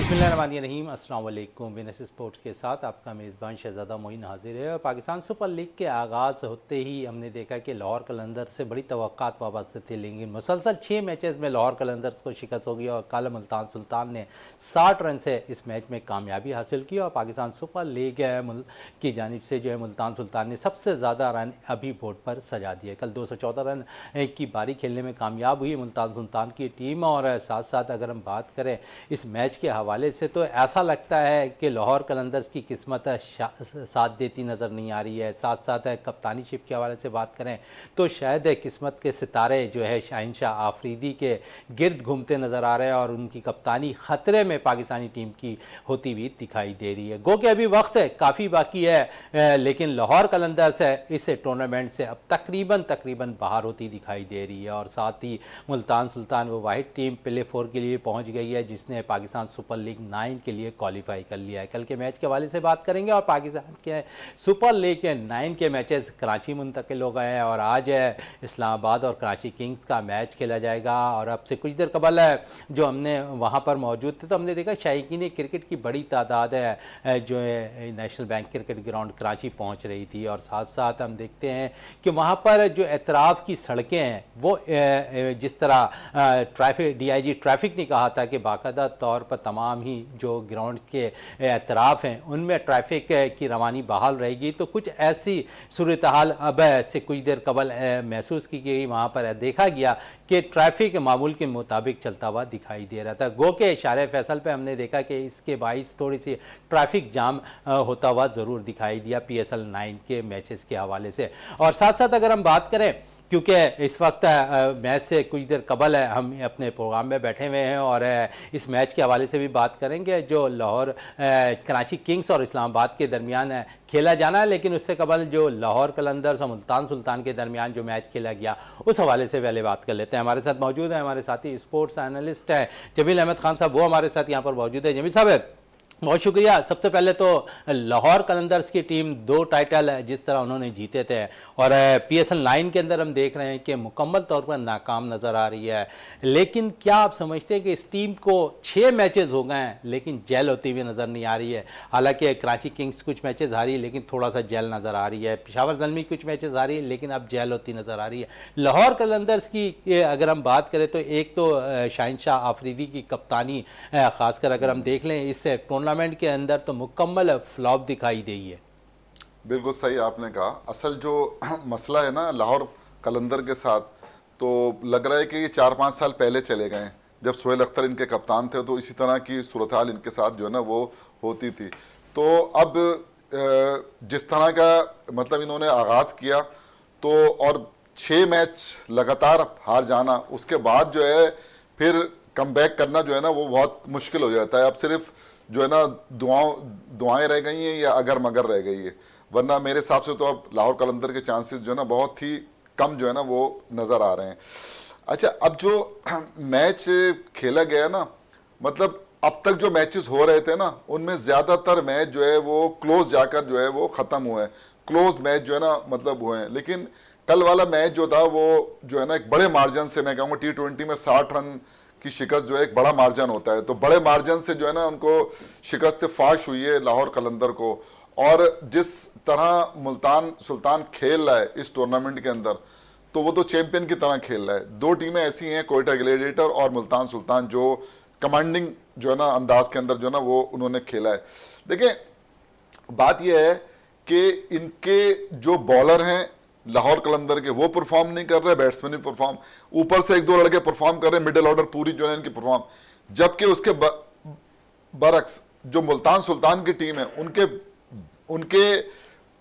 बिस्मिल्लाहिर्रहमानिर्रहीम, अस्सलाम वालेकुम। विनस स्पोर्ट्स के साथ आपका मेज़बान शहज़ादा मोइन हाजिर है। और पाकिस्तान सुपर लीग के आगाज़ होते ही हमने देखा कि लाहौर कलंदर्स से बड़ी तवक्कात वाबस्ता थी, लेकिन मुसलसल 6 मैचेस में लाहौर कलंदर्स को शिकस्त हो गई और कल मुल्तान सुल्तान ने 60 रन से इस मैच में कामयाबी हासिल की और पाकिस्तान सुपर लीग की जानिब से जो है मुल्तान सुल्तान ने सबसे ज़्यादा रन अभी बोर्ड पर सजा दिए। कल 214 रन की बारी खेलने में कामयाब हुई मुल्तान सुल्तान की टीम। और साथ साथ अगर हम बात करें इस मैच के हवाले से तो ऐसा लगता है कि लाहौर कलंदर्स की किस्मत साथ देती नज़र नहीं आ रही है। साथ साथ कप्तानी शिप के हवाले से बात करें तो शायद किस्मत के सितारे जो है शाहिनशाह आफरीदी के गिर्द घूमते नज़र आ रहे हैं और उनकी कप्तानी ख़तरे में पाकिस्तानी टीम की होती हुई दिखाई दे रही है। गो कि अभी वक्त है काफ़ी बाकी है, लेकिन लाहौर कलंदर्स इस टूर्नामेंट से अब तकरीबन बाहर होती दिखाई दे रही है। और साथ ही मुल्तान सुल्तान वो वाहिद टीम प्ले 4 के लिए पहुँच गई है जिसने पाकिस्तान सुपर लीग 9 के लिए क्वालिफाई कर लिया है। कल के मैच के हवाले से बात करेंगे और पाकिस्तान के सुपर लीग के 9 के मैचेस कराची मुंतकिल हो गए हैं और आज इस्लामाबाद और कराची किंग्स का मैच खेला जाएगा। और अब से कुछ देर कबल जो हमने वहाँ पर मौजूद थे तो हमने देखा शायकीन क्रिकेट की बड़ी तादाद है जो है national bank cricket ground Karachi पहुँच रही थी। और साथ साथ हम देखते हैं कि वहाँ पर जो एतराफ़ की सड़कें हैं वो जिस तरह ट्रैफिक DIG ट्रैफिक ने कहा था कि बाकायदा तौर पर तमाम ही जो ग्राउंड के एतराफ़ हैं उनमें ट्रैफिक की रवानी बहाल रहेगी, तो कुछ ऐसी सूरत हाल अब से कुछ देर कबल महसूस की गई। वहाँ पर देखा गया कि ट्रैफिक मामूल के मुताबिक चलता हुआ दिखाई दे रहा था। गो के इशारे फैसल पे हमने देखा कि इसके बाइस थोड़ी सी ट्रैफिक जाम होता हुआ ज़रूर दिखाई दिया PSL 9 के मैचेस के हवाले से। और साथ साथ अगर हम बात करें क्योंकि इस वक्त मैच से कुछ देर कबल हम अपने प्रोग्राम में बैठे हुए हैं और इस मैच के हवाले से भी बात करेंगे जो लाहौर कराची किंग्स और इस्लामाबाद के दरमियान खेला जाना है, लेकिन उससे कबल जो लाहौर कलंदर्स और मुल्तान सुल्तान के दरमियान जो मैच खेला गया उस हवाले से पहले बात कर लेते हैं। हमारे साथ मौजूद है हमारे साथी स्पोर्ट्स एनालिस्ट है जमील अहमद खान साहब, वो हमारे साथ यहाँ पर मौजूद है। जमील साहब बहुत शुक्रिया। सबसे पहले तो लाहौर कलंदर्स की टीम 2 टाइटल जिस तरह उन्होंने जीते थे और PSL 9 के अंदर हम देख रहे हैं कि मुकम्मल तौर पर नाकाम नज़र आ रही है, लेकिन क्या आप समझते हैं कि इस टीम को 6 मैचेस हो गए हैं लेकिन जेल होती हुई नज़र नहीं आ रही है? हालांकि कराची किंग्स कुछ मैचेस हारी लेकिन थोड़ा सा जेल नज़र आ रही है, पेशावर ज़ल्मी कुछ मैचेस हारी लेकिन अब जेल होती नज़र आ रही है। लाहौर कलंदर्स की अगर हम बात करें तो एक तो शाहिनशाह आफरीदी की कप्तानी ख़ासकर अगर हम देख लें इस टूर्नामेंट के अंदर तो मुकम्मल फ्लॉप दिखाई दी है। बिल्कुल सही आपने कहा। असल जो मसला है ना लाहौर कलंदर के साथ, तो लग रहा है कि ये 4-5 साल पहले चले गए हैं जब सोहेल अख्तर इनके कप्तान थे, तो इसी तरह की सूरत हाल इनके साथ जो है ना वो होती थी। तो अब जिस तरह का मतलब इन्होंने आगाज़ किया तो और 6 मैच लगातार हार जाना, उसके बाद जो है फिर कम बैक करना जो है ना वो बहुत मुश्किल हो जाता है। अब सिर्फ जो है ना दुआएं रह गई हैं या अगर मगर रह गई है, वरना मेरे हिसाब से तो अब लाहौर कलंदर के चांसेस जो है ना बहुत ही कम जो है ना वो नज़र आ रहे हैं। अच्छा, अब जो मैच खेला गया ना, मतलब अब तक जो मैचेस हो रहे थे ना उनमें ज़्यादातर मैच जो है वो क्लोज जाकर जो है वो ख़त्म हुए हैं, क्लोज मैच जो है ना मतलब हुए हैं। लेकिन कल वाला मैच जो था वो जो है ना एक बड़े मार्जिन से, मैं कहूँगा T20 में 60 रन की शिकस्त जो है एक बड़ा मार्जिन होता है, तो बड़े मार्जिन से जो है ना उनको शिकस्त फाश हुई है लाहौर कलंदर को। और जिस तरह मुल्तान सुल्तान खेल रहा है इस टूर्नामेंट के अंदर, तो वो तो चैंपियन की तरह खेल रहा है। 2 टीमें ऐसी हैं, कोयटा ग्लेडिएटर और मुल्तान सुल्तान, जो कमांडिंग जो है ना अंदाज के अंदर जो है ना वो उन्होंने खेला है। देखिए बात यह है कि इनके जो बॉलर हैं लाहौर कलंदर के वो परफॉर्म नहीं कर रहे, बैट्समैन भी परफॉर्म, ऊपर से 1-2 लड़के परफॉर्म कर रहे, मिडिल ऑर्डर पूरी जो है इनकी परफॉर्म। जबकि उसके बरक्स जो मुल्तान सुल्तान की टीम है उनके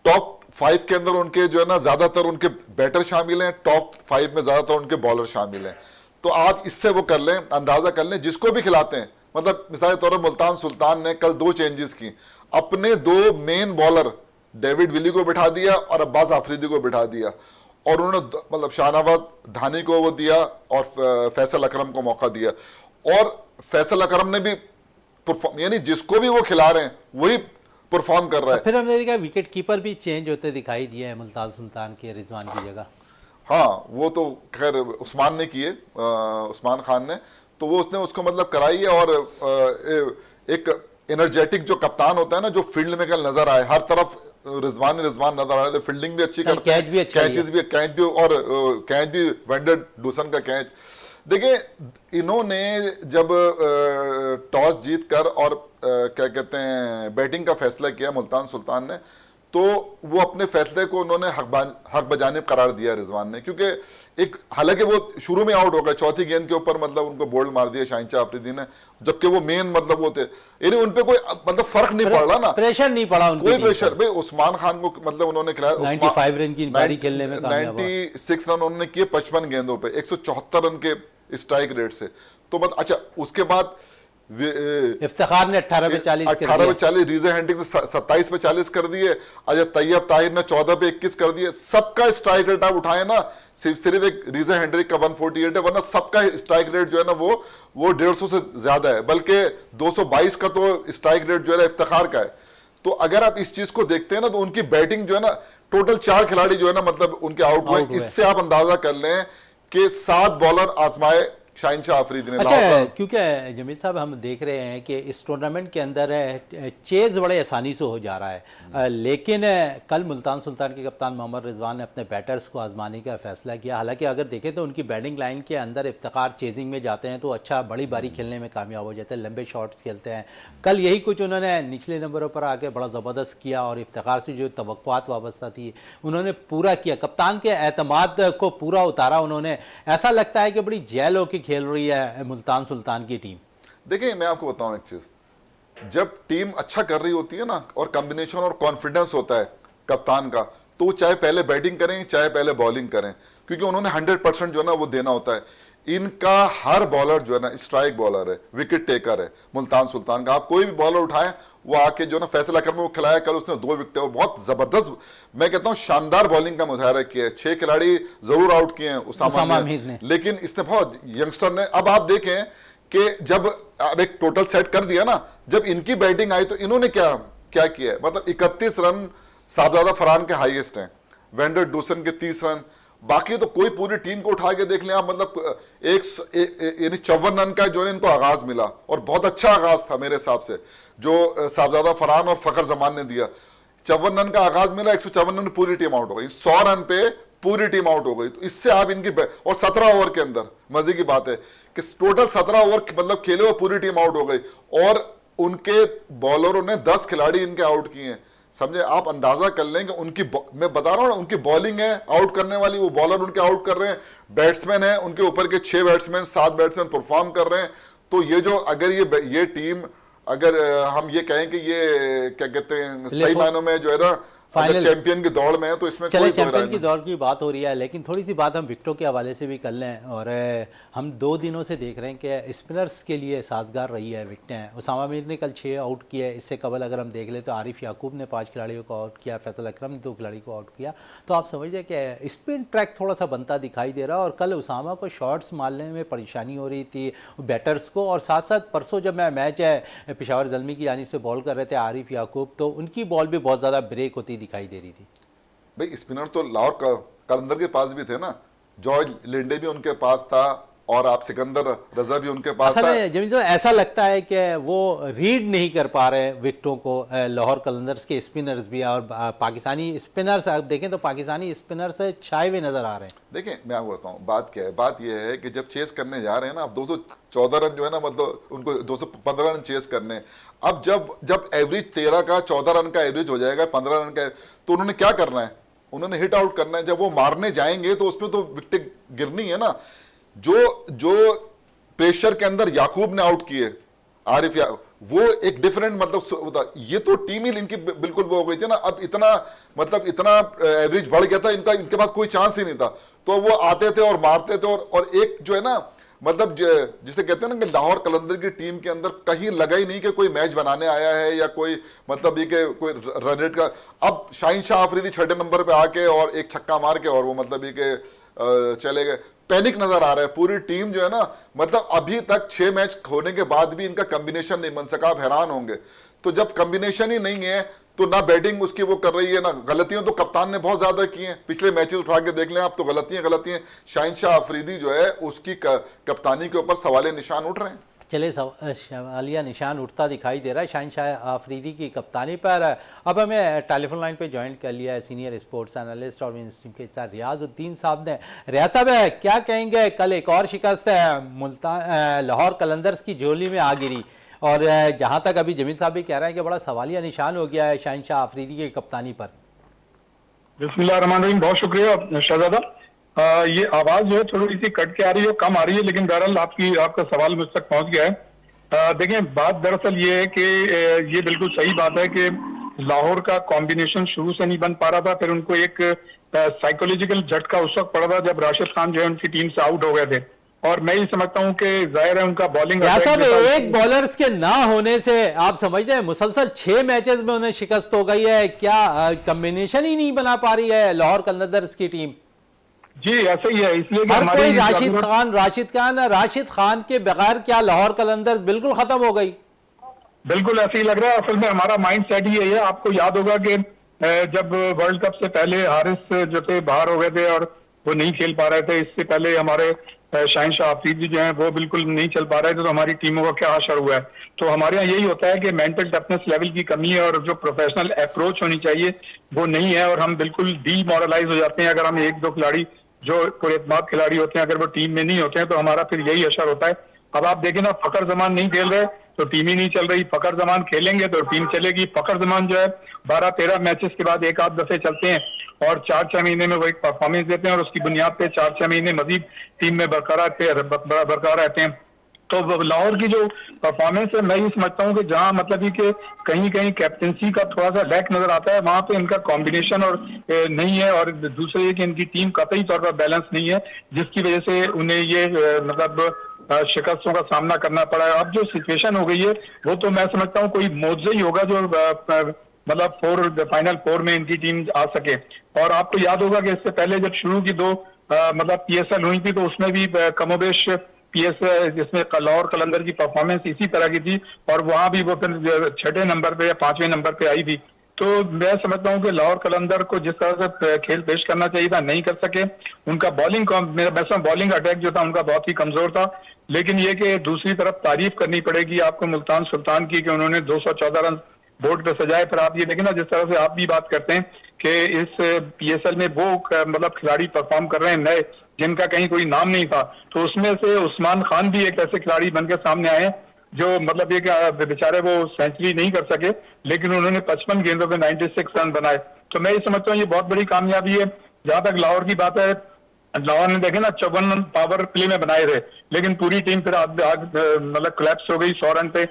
टॉप 5 के अंदर उनके जो है ना ज्यादातर उनके बैटर शामिल हैं, टॉप 5 में ज्यादातर उनके बॉलर शामिल हैं। तो आप इससे वो कर लें, अंदाजा कर लें जिसको भी खिलाते हैं। मतलब मिसाल के तौर पर मुल्तान सुल्तान ने कल 2 चेंजेस की, अपने 2 मेन बॉलर डेविड विली को बिठा दिया और अब्बास आफरीदी को बिठा दिया, और उन्होंने मतलब शाहनवाज धानी को वो दिया और फैसल अकरम को मौका दिया। और फैसल अकरम ने भी परफॉर्म, यानी जिसको भी वो खिला रहे हैं वही परफॉर्म कर रहा है। फिर हमने देखा विकेट कीपर भी चेंज होते दिखाई दिए हैं मुल्तान सुल्तान के रिजवान की जगह। हाँ, वो तो खैर उस्मान ने किए, उस्मान खान ने, तो वो उसने उसको मतलब कराई है। और एक एनर्जेटिक जो कप्तान होता है ना, जो फील्ड में कल नजर आए, हर तरफ रिजवान रिजवान नजर आ रहे थे, फील्डिंग भी अच्छी करते हैं, कैच भी अच्छा कैच भी और कैच भी वेंडर डूसन का कैच। देखिए इन्होंने जब टॉस जीत कर और क्या कहते हैं बैटिंग का फैसला किया मुल्तान सुल्तान ने, तो वो अपने फैसले को उन्होंने हक बजानिब करार दिया रिजवान ने, क्योंकि एक हालांकि वो शुरू में आउट हो गए चौथी गेंद के ऊपर, मतलब उनको बोल्ड मार दिया शाहिन अफरीदी ने, जबकि वो मेन मतलब वो थे, यानी उनपे कोई मतलब फर्क नहीं पड़ रहा ना, प्रेशर नहीं पड़ा उनकी कोई प्रेशर। भाई उस्मान खान को मतलब उन्होंने खिलाया 95 रन की पारी खेलने में कामयाब हुआ। 96 रन उन्होंने किए 55 गेंदों पे 174 रन के स्ट्राइक रेट से। तो मतलब अच्छा उसके बाद इफ्तिखार ने 18 पे 40 रीजा हेंड्रिक्स ने 27 पे 40 कर दिए, अजय तैयब ताहिर ने 14 पे 21 कर दिए। सबका स्ट्राइक रेट आप उठाए ना, सिर्फ एक रीजा हेंड्रिक का 148 है, वरना सबका स्ट्राइक रेट जो है ना वो 150 से ज्यादा है, बल्कि 222 का तो स्ट्राइक रेट जो है ना इफ्तिखार का है। तो अगर आप इस चीज को देखते हैं ना, तो उनकी बैटिंग जो है ना, टोटल 4 खिलाड़ी जो है ना मतलब उनके आउट हुए। इससे आप अंदाजा कर लें कि 7 बॉलर आजमाए शाहिन अफरीदी ने। अच्छा, क्योंकि जमील साहब हम देख रहे हैं कि इस टूर्नामेंट के अंदर चेज़ बड़े आसानी से हो जा रहा है, लेकिन कल मुल्तान सुल्तान के कप्तान मोहम्मद रिजवान ने अपने बैटर्स को आजमाने का फैसला किया। हालांकि अगर देखें तो उनकी बैटिंग लाइन के अंदर इफ्तिखार चेजिंग में जाते हैं तो अच्छा बड़ी बारी खेलने में कामयाब हो जाते हैं, लंबे शॉट्स खेलते हैं। कल यही कुछ उन्होंने निचले नंबरों पर आके बड़ा ज़बरदस्त किया और इफ्तिखार से जो तवक्कुआत वाबस्ता थी उन्होंने पूरा किया, कप्तान के एतमाद को पूरा उतारा उन्होंने। ऐसा लगता है कि बड़ी जैल होकर खेल रही है मुल्तान सुल्तान की टीम। देखिए मैं आपको बताऊं एक चीज, जब टीम अच्छा कर रही होती है ना और कॉम्बिनेशन और कॉन्फिडेंस होता है कप्तान का, तो चाहे पहले बैटिंग करें चाहे पहले बॉलिंग करें, क्योंकि उन्होंने 100% जो है ना वो देना होता है। इनका हर बॉलर जो है ना स्ट्राइक बॉलर है, विकेट टेकर है मुल्तान सुल्तान का। आप कोई भी बॉलर उठाएं वो आके जो ना फैसला कर में वो खिलाया। कल उसने 2 विकेट, बहुत जबरदस्त, मैं कहता हूं शानदार बॉलिंग का मुजाहरा किया है। 6 खिलाड़ी जरूर आउट किए हैं उसामा मीर ने, लेकिन इसने बहुत यंगस्टर ने। अब आप देखें कि जब अब एक टोटल सेट कर दिया ना, जब इनकी बैटिंग आई तो इन्होंने क्या क्या किया है, मतलब 31 रन साहबजादा फरहान के हाईएस्ट हैं, वेंडर डूसन के 30 रन, बाकी तो कोई पूरी टीम को उठा के देख लें आप, मतलब यानी 54 रन का जो है इनको आगाज मिला और बहुत अच्छा आगाज था मेरे हिसाब से जो साहबजादा फरहान और फखर जमान ने दिया। 54 रन का आगाज मिला, 154 रन पूरी टीम आउट हो गई, 100 रन पे पूरी टीम आउट हो गई। तो इससे आप इनकी और 17 ओवर के अंदर मजे की बात है कि टोटल 17 ओवर मतलब खेले और पूरी टीम आउट हो गई, और उनके बॉलरों ने 10 खिलाड़ी इनके आउट किए हैं। समझे, आप अंदाजा कर लें कि उनकी, मैं बता रहा हूं ना, उनकी बॉलिंग है आउट करने वाली, वो बॉलर उनके आउट कर रहे हैं, बैट्समैन है उनके ऊपर के 6 बैट्समैन 7 बैट्समैन परफॉर्म कर रहे हैं। तो ये जो अगर ये टीम, अगर हम ये कहें कि ये क्या कहते हैं सही मायनों में जो है ना फाइनल चैंपियन की दौड़ में है, तो इसमें चले चैंपियन की दौड़ की बात हो रही है, लेकिन थोड़ी सी बात हम विकेटों के हवाले से भी कर लें। और हम 2 दिनों से देख रहे हैं कि स्पिनर्स के लिए साजगार रही है विकेटें। उसामा मीर ने कल 6 आउट किए, इससे कबल अगर हम देख लें तो आरिफ याकूब ने 5 खिलाड़ियों को आउट किया, फैसल अकरम ने 2 खिलाड़ी को आउट किया। तो आप समझिए कि स्पिन ट्रैक थोड़ा सा बनता दिखाई दे रहा है। और कल उसामा को शॉट्स मारने में परेशानी हो रही थी बैटर्स को, और साथ साथ परसों जब मैं मैच पेशावर ज़ल्मी की जानिब से बॉल कर रहे थे आरिफ याकूब, तो उनकी बॉल भी बहुत ज़्यादा ब्रेक होती दिखाई दे रही थी। भाई स्पिनर तो लाहौर कलंदर के पास भी थे ना, जॉर्ज लिंडे भी उनके पास था, और आप सिकंदर रजा भी उनके पास था। जमीन तो ऐसा लगता है कि वो रीड नहीं कर पा रहे विकेटों को लाहौर कलंदर्स के स्पिनर्स भी, और पाकिस्तानी स्पिनर्स आप देखें तो पाकिस्तानी स्पिनर्स छाए हुए नजर आ रहे हैं। देखें मैं आपको बताऊं बात क्या है, बात यह है कि जब चेस करने जा रहे हैं ना, आप 214 रन जो है ना, मतलब उनको 215 रन चेस करने। अब जब एवरेज 13 का 14 रन का एवरेज हो जाएगा, 15 रन का, तो उन्होंने क्या करना है, उन्होंने हिट आउट करना है। जब वो मारने जाएंगे तो उसमें तो विकेट गिरनी है ना। जो प्रेशर के अंदर याकूब ने आउट किए आरिफ वो एक डिफरेंट मतलब ये तो टीम ही इनकी बिल्कुल वो हो गई थी ना। अब इतना एवरेज बढ़ गया था इनका, इनके पास कोई चांस ही नहीं था। तो वो आते थे और मारते थे, और एक जो है ना मतलब जिसे कहते हैं ना कि लाहौर कलंदर की टीम के अंदर कहीं लगा ही नहीं कि कोई मैच बनाने आया है या कोई मतलब ये कि कोई रन रेट का। अब शाहिन अफरीदी 6 नंबर पे आके और एक छक्का मार के और वो मतलब ये कि चले गए। पैनिक नजर आ रहा है पूरी टीम जो है ना, मतलब अभी तक 6 मैच होने के बाद भी इनका कॉम्बिनेशन नहीं बन सका। आप हैरान होंगे। तो जब कॉम्बिनेशन ही नहीं है तो ना बैटिंग उसकी वो कर रही है, ना गलतियां तो कप्तान ने बहुत ज्यादा की हैं। पिछले मैचेस उठा के देख लें आप, तो गलतियां शाहिन अफरीदी जो है उसकी कप्तानी के ऊपर सवाले निशान उठ रहे हैं। चले सवालिया निशान उठता दिखाई दे रहा है शहनशाह आफरीदी की कप्तानी पर। अब हमें टेलीफोन लाइन पे ज्वाइन कर लिया है सीनियर स्पोर्ट्स एनालिस्ट और विंस टीम के साथ रियाजुद्दीन साहब ने। रियाज साहब क्या कहेंगे, कल एक और शिकस्त है लाहौर कलंदर्स की झोली में आ गिरी और जहां तक अभी जमील साहब भी कह रहे हैं कि बड़ा सवालिया निशान हो गया है शहनशाह आफरीदी की कप्तानी पर। बिस्मिल्लाहिर्रहमानिर्रहीम, बहुत शुक्रिया शहजादा। ये आवाज जो है थोड़ी सी कट के आ रही है, कम आ रही है, लेकिन बहरहाल आपका सवाल मुझ तक पहुंच गया है। देखिए, बात दरअसल ये है कि ये बिल्कुल सही बात है कि लाहौर का कॉम्बिनेशन शुरू से नहीं बन पा रहा था। फिर उनको एक साइकोलॉजिकल झटका उस वक्त पड़ा था जब राशिद खान जो है उनकी टीम से आउट हो गए थे। और मैं ये समझता हूँ कि जाहिर है उनका बॉलिंग एक बॉलर्स के ना होने से आप समझते हैं मुसलसल 6 मैचेस में उन्हें शिकस्त हो गई है। क्या कॉम्बिनेशन ही नहीं बना पा रही है लाहौर कलंदर्स की टीम? जी ऐसा ही है, इसलिए हर कोई राशिद खान के बगैर क्या लाहौर कलंदर्स बिल्कुल खत्म हो गई? बिल्कुल ऐसे ही लग रहा है। असल में हमारा माइंड सेट ही है। आपको याद होगा कि जब वर्ल्ड कप से पहले हारिस जो थे बाहर हो गए थे और वो नहीं खेल पा रहे थे, इससे पहले हमारे शहनशाह आफरीदी जो है वो बिल्कुल नहीं चल पा रहे थे, तो हमारी टीमों का क्या असर हुआ है। तो हमारे यहाँ यही होता है कि मेंटल टफनेस लेवल की कमी है और जो प्रोफेशनल अप्रोच होनी चाहिए वो नहीं है, और हम बिल्कुल डीमोरलाइज हो जाते हैं अगर हम एक दो खिलाड़ी जो पुरएतमाद खिलाड़ी होते हैं अगर वो टीम में नहीं होते हैं, तो हमारा फिर यही असर होता है। अब आप देखें ना, फखर जमान नहीं खेल रहे तो टीम ही नहीं चल रही, फखर जमान खेलेंगे तो टीम चलेगी। फखर जमान जो है 12-13 मैचेस के बाद एक आध दफे चलते हैं और 4-6 महीने में वो एक परफॉर्मेंस देते हैं और उसकी बुनियाद पे 4-6 महीने मजीद टीम में बरकरार रहते हैं। तो लाहौर की जो परफॉर्मेंस है, मैं ये समझता हूँ कि जहां मतलब ही कि कहीं कहीं कैप्टनसी का थोड़ा सा लैक नजर आता है, वहां पे इनका कॉम्बिनेशन और नहीं है, और दूसरे ये कि इनकी टीम कतई तौर पर बैलेंस नहीं है, जिसकी वजह से उन्हें ये मतलब शिकस्तों का सामना करना पड़ा है। अब जो सिचुएशन हो गई है वो तो मैं समझता हूँ कोई मौजज़ा ही होगा जो मतलब फाइनल 4 में इनकी टीम आ सके। और आपको याद होगा कि इससे पहले जब शुरू की 2 मतलब PSL हुई थी तो उसमें भी कमोबेश PSL जिसमें लाहौर कलंदर की परफॉर्मेंस इसी तरह की थी और वहां भी वो फिर 6ठे नंबर पे या 5वें नंबर पे आई थी। तो मैं समझता हूँ कि लाहौर कलंदर को जिस तरह से खेल पेश करना चाहिए था नहीं कर सके। उनका बॉलिंग अटैक जो था उनका बहुत ही कमजोर था। लेकिन ये कि दूसरी तरफ तारीफ करनी पड़ेगी आपको मुल्तान सुल्तान की कि उन्होंने 214 रन बोर्ड पे सजाए। पर आप ये देखें ना, जिस तरह से आप भी बात करते हैं कि इस PSL में वो मतलब खिलाड़ी परफॉर्म कर रहे हैं नए जिनका कहीं कोई नाम नहीं था, तो उसमें से उस्मान खान भी एक ऐसे खिलाड़ी बनकर सामने आए जो मतलब ये बेचारे वो सेंचुरी नहीं कर सके, लेकिन उन्होंने 55 गेंदों पे 96 रन बनाए। तो मैं ये समझता हूँ ये बहुत बड़ी कामयाबी है। जहां तक लाहौर की बात है, लाहौर ने देखे ना 54 रन पावर प्ले में बनाए थे, लेकिन पूरी टीम फिर मतलब कोलैप्स हो गई 100 रन पे।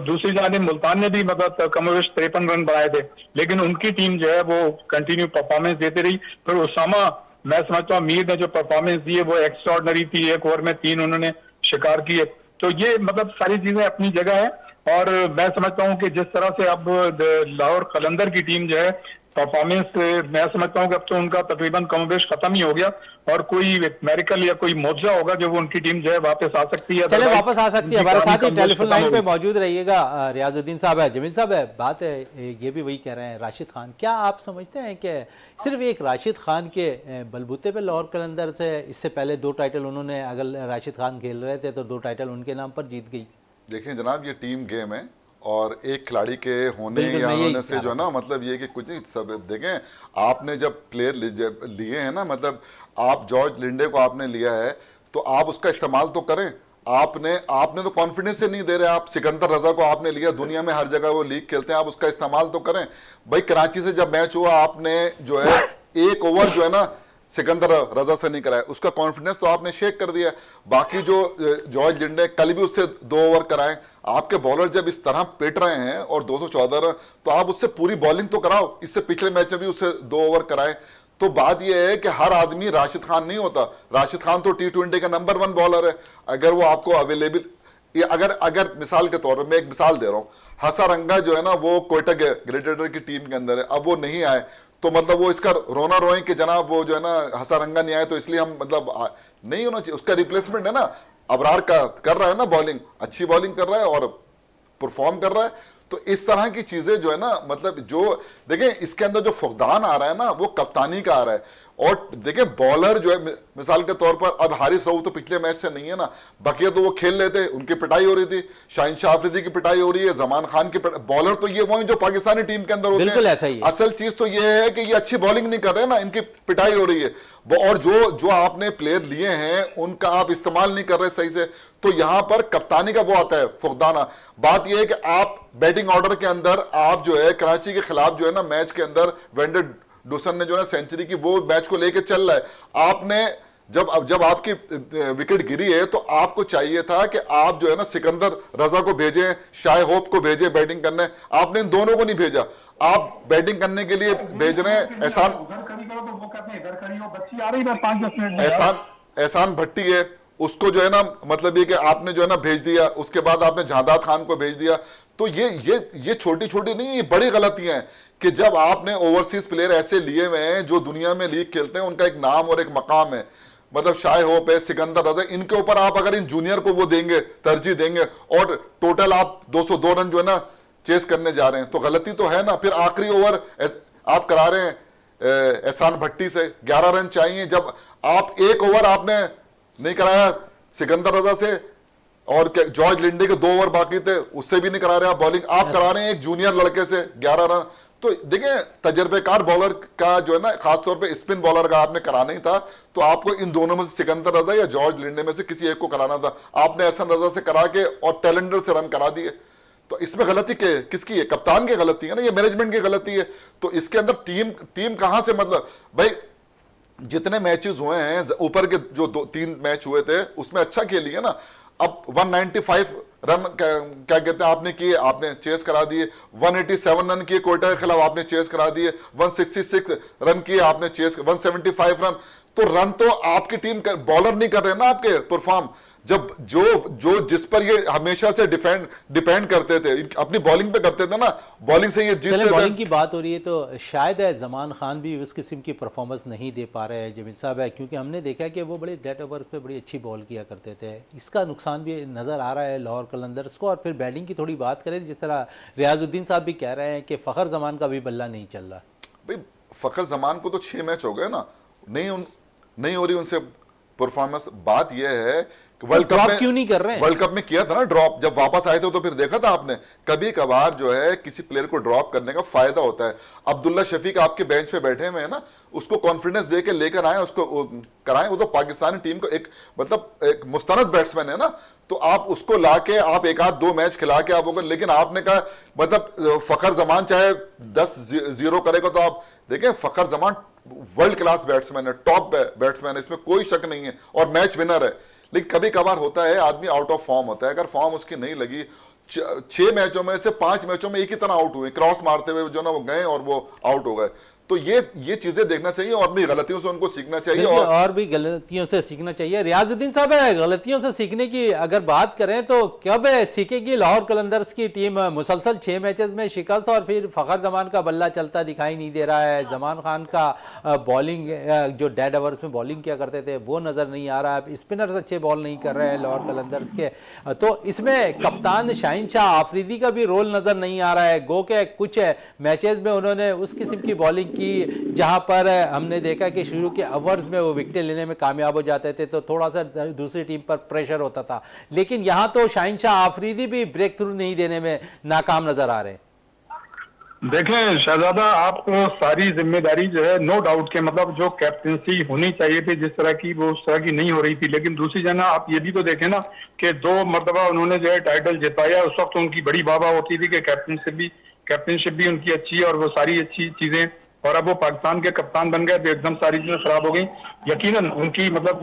दूसरी जानिब मुल्तान ने भी मतलब कमोवेश 53 रन बनाए थे, लेकिन उनकी टीम जो है वो कंटिन्यू परफॉर्मेंस देती रही। फिर उसामा, मैं समझता हूँ मीर ने जो परफॉर्मेंस दी है वो एक्स्ट्राऑर्डिनरी थी, 1 ओवर में 3 उन्होंने शिकार किए। तो ये मतलब सारी चीजें अपनी जगह है और मैं समझता हूँ कि जिस तरह से अब लाहौर कलंदर की टीम जो है परफॉर्मेंस, मैं समझता हूँ कि अब तो उनका तकरीबन कमोबेश खत्म ही हो गया और कोई मेरिकल या कोई मौजज़ा होगा जो उनकी टीम जो है वापस आ सकती है। चले वापस आ सकती है। हमारे साथ ही टेलीफोन लाइन पे मौजूद रहिएगा रियाजुद्दीन साहब है। जमील साहब है, बात है ये भी वही कह रहे हैं, राशिद खान, क्या आप समझते हैं कि सिर्फ एक राशिद खान के बलबूते पे लाहौर कलंदर से, इससे पहले 2 टाइटल उन्होंने, अगर राशिद खान खेल रहे थे तो 2 टाइटल उनके नाम पर जीत गई? देखिए जनाब, ये टीम गेम है और एक खिलाड़ी के होने या होने से जो है ना, मतलब ये कि कुछ नहीं। सब देखें, आपने जब प्लेयर लिए हैं ना, मतलब आप जॉर्ज लिंडे को आपने लिया है तो आप उसका इस्तेमाल तो करें। आपने तो कॉन्फिडेंस से नहीं दे रहे। आप सिकंदर रजा को आपने लिया, दुनिया में हर जगह वो लीग खेलते हैं, आप उसका इस्तेमाल तो करें भाई। कराची से जब मैच हुआ आपने जो है 1 ओवर जो है ना सिकंदर रजा से नहीं कराया, उसका कॉन्फिडेंस तो आपने शेक कर दिया। बाकी जो जॉर्ज लिंडे, कल भी उससे 2 ओवर कराए। आपके बॉलर जब इस तरह पिट रहे हैं और 214 रन, तो आप उससे पूरी बॉलिंग तो कराओ। इससे पिछले मैच में भी उससे 2 ओवर कराए। तो बात यह है कि हर आदमी राशिद खान नहीं होता। राशिद खान तो T20 का नंबर 1 बॉलर है। अगर वो आपको अवेलेबल, अगर मिसाल के तौर पर मैं एक मिसाल दे रहा हूँ, हसारंगा जो है ना वो कोयटा ग्लेडिएटर की टीम के अंदर है, अब वो नहीं आए तो मतलब वो इसका रोना रोए कि जनाब वो जो है ना हसारंगा नहीं आए तो इसलिए हम मतलब नहीं होना चाहिए। उसका रिप्लेसमेंट है ना, अबरार का कर रहा है ना बॉलिंग, अच्छी बॉलिंग कर रहा है और परफॉर्म कर रहा है। तो इस तरह की चीजें जो है ना, मतलब जो देखें इसके अंदर जो फुकदान आ रहा है ना वो कप्तानी का आ रहा है। और देखिए बॉलर जो है, मिसाल के तौर पर अब हारिस रऊफ तो पिछले मैच से नहीं है ना, बकिया तो वो खेल लेते, उनकी पिटाई हो रही थी, शाहिनशाह आफरीदी की पिटाई हो रही है, जमान खान की बॉलर तो ये वो हैं जो पाकिस्तानी टीम के अंदर होते हैं। बिल्कुल ऐसा ही है। असल चीज तो ये है कि ये अच्छी बॉलिंग नहीं कर रहे ना, इनकी पिटाई हो रही है, और जो आपने प्लेयर लिए हैं उनका आप इस्तेमाल नहीं कर रहे सही से, तो यहां पर कप्तानी का वो आता है फुकदाना। बात यह है कि आप बैटिंग ऑर्डर के अंदर आप जो है कराची के खिलाफ जो है ना मैच के अंदर वेंडर डूसन ने जो है सेंचुरी की, वो मैच को लेके चल रहा है। आपने जब आपकी विकेट गिरी है तो आपको चाहिए था कि आप जो है ना सिकंदर रजा को भेजें, शाह होप को भेजें बैटिंग करने, आपने इन दोनों को नहीं भेजा। आप बैटिंग करने के लिए भेज रहे हैं एहसान भट्टी है, उसको जो है ना मतलब ये कि आपने जो है ना भेज दिया, उसके बाद आपने जहादात खान को भेज दिया। तो ये छोटी छोटी नहीं, ये बड़ी गलतियां हैं कि जब आपने ओवरसीज प्लेयर ऐसे लिए हुए हैं जो दुनिया में लीग खेलते हैं, उनका एक नाम और एक मकाम है, मतलब शाह होप है, सिकंदर रजा, इनके ऊपर आप अगर इन जूनियर को वो देंगे, तरजीह देंगे, और टोटल आप 202 रन जो है ना चेस करने जा रहे हैं, तो गलती तो है ना। फिर आखिरी ओवर आप करा रहे हैं एहसान भट्टी से, 11 रन चाहिए, जब आप एक ओवर आपने नहीं कराया सिकंदर रजा से, और जॉर्ज लिंडे के 2 ओवर बाकी थे, उससे भी नहीं करा रहे आप बॉलिंग, आप करा रहे हैं एक जूनियर लड़के से 11 रन। तो देखिए तजर्बेकार बॉलर का जो है ना, खासतौर पे स्पिन बॉलर का आपने कराना ही था, तो आपको इन दोनों में से सिकंदर रजा या जॉर्ज लिंडे में से किसी एक को कराना था। आपने एहसन रजा से करा के और टैलेंडर से रन करा दिए, तो इसमें गलती किसकी है? कप्तान की गलती है ना, ये मैनेजमेंट की गलती है। तो इसके अंदर टीम कहां से, मतलब भाई जितने मैचेस हुए हैं ऊपर के जो 2-3 मैच हुए थे उसमें अच्छा खेली है ना। अब 195 रन क्या कहते हैं आपने किए, आपने चेस करा दिए, 187 रन किए कोयटा के खिलाफ, आपने चेस करा दिए, 166 रन किए आपने चेस, 175 रन। तो रन तो आपकी टीम बॉलर नहीं कर रहे ना आपके परफॉर्म, जब जो जिस पर ये हमेशा से डिपेंड करते थे, अपनी बॉलिंग पे करते थे ना, बॉलिंग से ये जीतते थे। बॉलिंग की बात हो रही है तो शायद है जमान खान भी उस किस्म की परफॉर्मेंस नहीं दे पा रहे हैं जमील साहब है, क्योंकि हमने देखा कि वो बड़े डेड ओवर पे बड़ी अच्छी बॉल किया करते थे। इसका नुकसान भी नज़र आ रहा है लाहौर कलंदर्स को। और फिर बैटिंग की थोड़ी बात करें, जिस तरह रियाजुद्दीन साहब भी कह रहे हैं कि फ़खर जमान का भी बल्ला नहीं चल रहा। भाई फ़खर जमान को तो 6 मैच हो गए ना, नहीं हो रही उनसे परफॉर्मेंस। बात यह है वर्ल्ड कप में क्यों नहीं कर रहे हैं? वर्ल्ड कप में किया था ना ड्रॉप, जब वापस आए थे तो फिर देखा था आपने, कभी कभार जो है किसी प्लेयर को ड्रॉप करने का फायदा होता है। अब्दुल्ला शफीक आपके बेंच पे बैठे हुए हैं ना, उसको कॉन्फिडेंस दे के लेकर आए, उसको कराएं। वो तो पाकिस्तानी टीम को एक मतलब एक मुस्तनद बैट्समैन है ना, तो आप उसको लाके आप 1-2 मैच खिला के आप, लेकिन आपने कहा मतलब फखर जमान चाहे 10-0 करेगा, तो आप देखें फखर जमान वर्ल्ड क्लास बैट्समैन है, टॉप बैट्समैन है, इसमें कोई शक नहीं है, और मैच विनर है। लेकिन कभी कभार होता है आदमी आउट ऑफ फॉर्म होता है, अगर फॉर्म उसकी नहीं लगी, 6 मैचों में से 5 मैचों में एक ही तरह आउट हुए, क्रॉस मारते हुए जो ना वो गए और वो आउट हो गए। तो ये चीजें देखना चाहिए और भी गलतियों से उनको सीखना चाहिए, और भी गलतियों से सीखना चाहिए। रियाजुद्दीन साहब है, गलतियों से सीखने की अगर बात करें तो कब सीखेगी लाहौर कलंदर्स की टीम? मुसलसल 6 मैचेस में शिकस्त, और फिर फ़खर जमान का बल्ला चलता दिखाई नहीं दे रहा है। जमान खान का बॉलिंग जो डेड ओवर्स में बॉलिंग किया करते थे वो नज़र नहीं आ रहा है। स्पिनर्स अच्छे बॉल नहीं कर रहे हैं लाहौर कलंदर्स के, तो इसमें कप्तान शाहिनशाह आफरीदी का भी रोल नज़र नहीं आ रहा है। गो के कुछ मैचेस में उन्होंने उस किस्म की बॉलिंग की जहां पर हमने देखा कि शुरू के ओवर्स में वो विकेट लेने में कामयाब हो जाते थे, तो थोड़ा सा दूसरी टीम पर प्रेशर होता था। लेकिन यहां तो शाहिनशाह आफरीदी भी ब्रेक थ्रू नहीं देने में नाकाम नजर आ रहे हैं। देखें शहजादा, आपको सारी जिम्मेदारी जो है नो डाउट के मतलब जो कैप्टनसी होनी चाहिए थी जिस तरह की, वो उस तरह की नहीं हो रही थी। लेकिन दूसरी जना आप ये भी तो देखें ना कि 2 मरतबा उन्होंने जो है टाइटल जिताया, उस वक्त उनकी बड़ी वाह होती थी कि कैप्टनशिप भी उनकी अच्छी है और वो सारी अच्छी चीजें, और अब वो पाकिस्तान के कप्तान बन गए तो एकदम सारी चीजें खराब हो गई। यकीनन उनकी मतलब